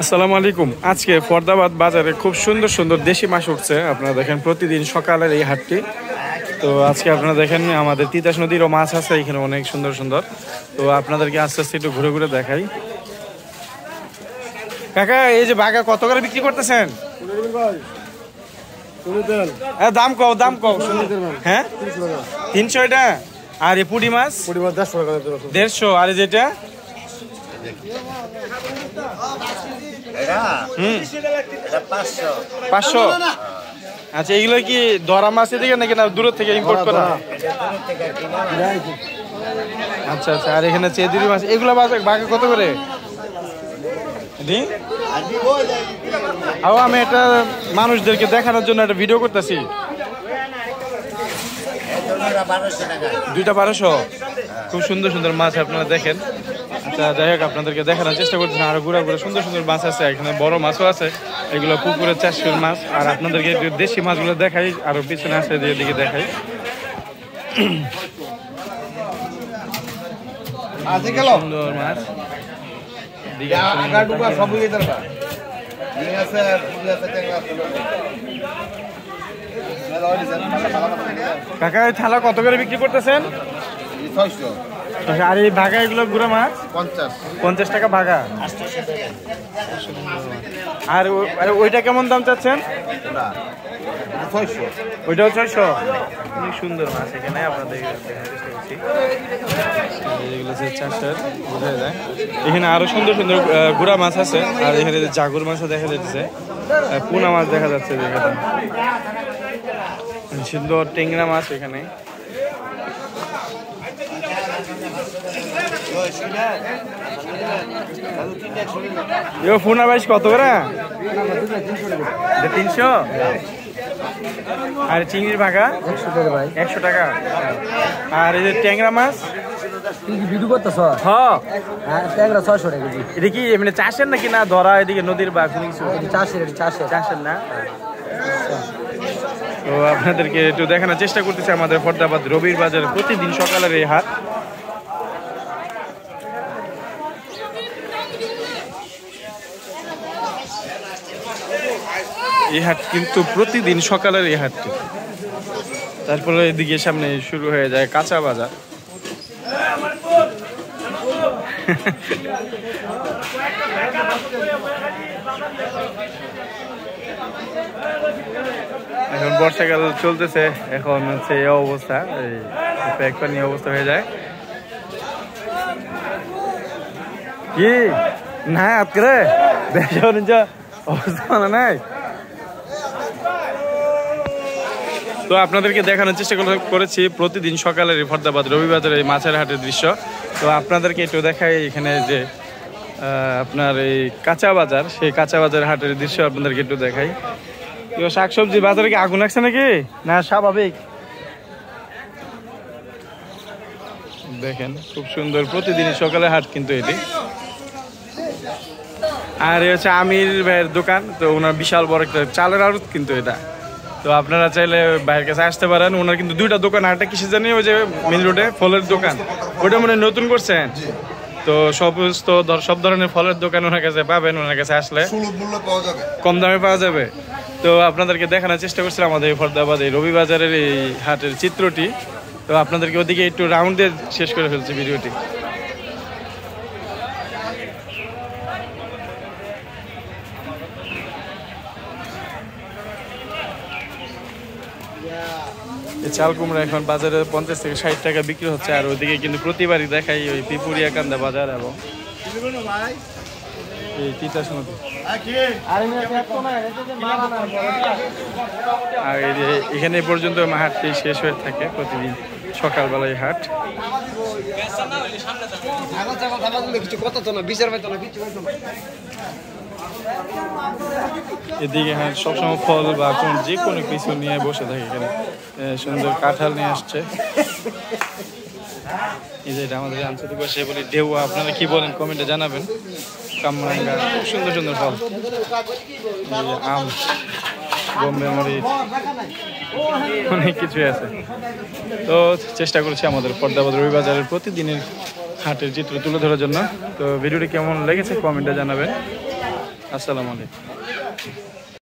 আসসালামু আলাইকুম। আজকে ফরদাবাদ বাজারে খুব সুন্দর সুন্দর দেশি মাছ উঠছে। আপনারা দেখেন প্রতিদিন সকালের এই হাটটি। তো আজকে আপনারা দেখেন আমাদের তিতাস নদীরও মাছ আছে এখানে অনেক সুন্দর সুন্দর। তো আপনাদেরকে আস্তে আস্তে একটু ঘুরে ঘুরে দেখাই। কাকা এই যে বাঘা কত করে বিক্রি করতেছেন? দাম কও দাম কও। হ্যাঁ 300 এটা। আর এই পুঁটি মাছ 150। আর এই যেটা 500। আচ্ছা এগুলো কি ধরা মাছ থেকে নাকি না দূর থেকে ইম্পোর্ট করা? আচ্ছা আচ্ছা। আর এখানে চেদুরি মাছ এগুলো বাঘা কত করে? আমি একটা মানুষদেরকে দেখানোর জন্য একটা ভিডিও করতেছি। দুইটা 1200। খুব সুন্দর সুন্দর মাছ আপনারা দেখেন। আচ্ছা যাই হোক আপনাদেরকে দেখানোর চেষ্টা করছেন। আরো ঘুরে ঘুরে সুন্দর সুন্দর মাছ আছে, এখানে বড় মাছও আছে, এগুলো পুকুরের চাষের মাছ। আর আপনাদেরকে দেশি মাছগুলো দেখাই, আরো পিছনে আছে এদিকে দেখাই। সুন্দর মাছ কাকা থালা কত করে বিক্রি করতেছেন? 600। আর এই ভাগা এগুলো গুঁড়া মাছ 50 টাকা ভাগা। আর ওইটা কেমন দাম চাচ্ছেন? 600। ওইটাও 600। অনেক সুন্দর মাছ এখানে আপনাদের দেখার চেষ্টা করছি। এগুলো হচ্ছে চাষের, বোঝা যায়। এখানে আরো সুন্দর সুন্দর গুঁড়া মাছ আছে। আর এখানে জাগুর মাছও দেখা যাচ্ছে, পোনা মাছ দেখা যাচ্ছে। এখানে সুন্দর টেংরা মাছ এখানে। পোনা বাইশ কত করে? 300। আর চিংড়ির ভাগা 100 টাকা। আর এই যে ট্যাংরা মাছ এটা কি এমনি চাষের নাকি না ধরা এদিকে নদীর বা কিছু? চাষের না। তো আপনাদেরকে একটু দেখানোর চেষ্টা করতেছি আমাদের ফরদাবাদ রবির বাজার প্রতিদিন সকালের এই হাট। এই হাট কিন্তু প্রতিদিন সকালের এই হাটটি। তারপরে এদিকে সামনে শুরু হয়ে যায় কাঁচা বাজার। এখন বর্ষাকাল চলতেছে, এখন হচ্ছে এই অবস্থা, এই পানি অবস্থা হয়ে যায়। কি না আজকে অবস্থা মানে নাই। তো আপনাদেরকে দেখানোর চেষ্টা করেছি প্রতিদিন সকালের ফরদাবাদ রবিবাজার এই মাছের হাটের দৃশ্য। তো আপনাদেরকে একটু দেখাই এখানে যে আপনার এই কাঁচা বাজার, সেই কাঁচা বাজার হাটের দৃশ্য আপনাদেরকে একটু দেখাই। শাকসবজি বাজারে কি আগুন লাগছে নাকি না স্বাভাবিক? দেখেন খুব সুন্দর প্রতিদিন সকালে হাট কিন্তু এটি। আর এই হচ্ছে আমির ভাইয়ের দোকান। তো ওনার বিশাল বড় একটা চালের আড়ত কিন্তু এটা। তো আপনারা চাইলে ভাইয়ের কাছে আসতে পারেন। ওনার কিন্তু দুইটা দোকান, আরেকটা কিসে জানি ওই যে মিল রোডে ফলের দোকান, ওটা মনে নতুন করছেন। তো সব ধরনের ফলের দোকান ওনার কাছে পাবেন। ওনার কাছে আসলে কম দামে পাওয়া যাবে। তো আপনাদেরকে দেখানোর চেষ্টা করছিলাম আমাদের ফরদাবাদ এই রবিবাজারের এই হাটের চিত্রটি। তো আপনাদেরকে ওদিকে একটু রাউন্ডে শেষ করে ফেলছি ভিডিওটি। এই চাল কুমড়া এখন বাজারে 50 থেকে 60 টাকা বিক্রি হচ্ছে। আর ওইদিকে কিন্তু প্রতিবারই দেখাই ওই পিপুরিয়া কান্দা বাজার এবং এই তিতাস নদী। আর এখানে পর্যন্ত হাটটি শেষ হয়ে থাকে প্রতিদিন সকালবেলায় হাট। এদিকে হ্যাঁ সবসময় ফল বা যে কোনো কিছু নিয়ে বসে থাকে। এখানে সুন্দর কাঁঠাল নিয়ে আসছে। এই যে এটা আমাদের আঞ্চলিক ভাষায় বলি ঢেউয়া। আপনারা কি বলেন কমেন্টে জানাবেন। কামরাঙ্গা, খুব সুন্দর সুন্দর ফল, আম, বোম্বে মরিচ, অনেক কিছুই আছে। তো চেষ্টা করছি আমাদের ফরদাবাদ রবিবাজারের প্রতিদিনের হাটের চিত্র তুলে ধরার জন্য। তো ভিডিওটি কেমন লেগেছে কমেন্টে জানাবেন। আসসালামু আলাইকুম।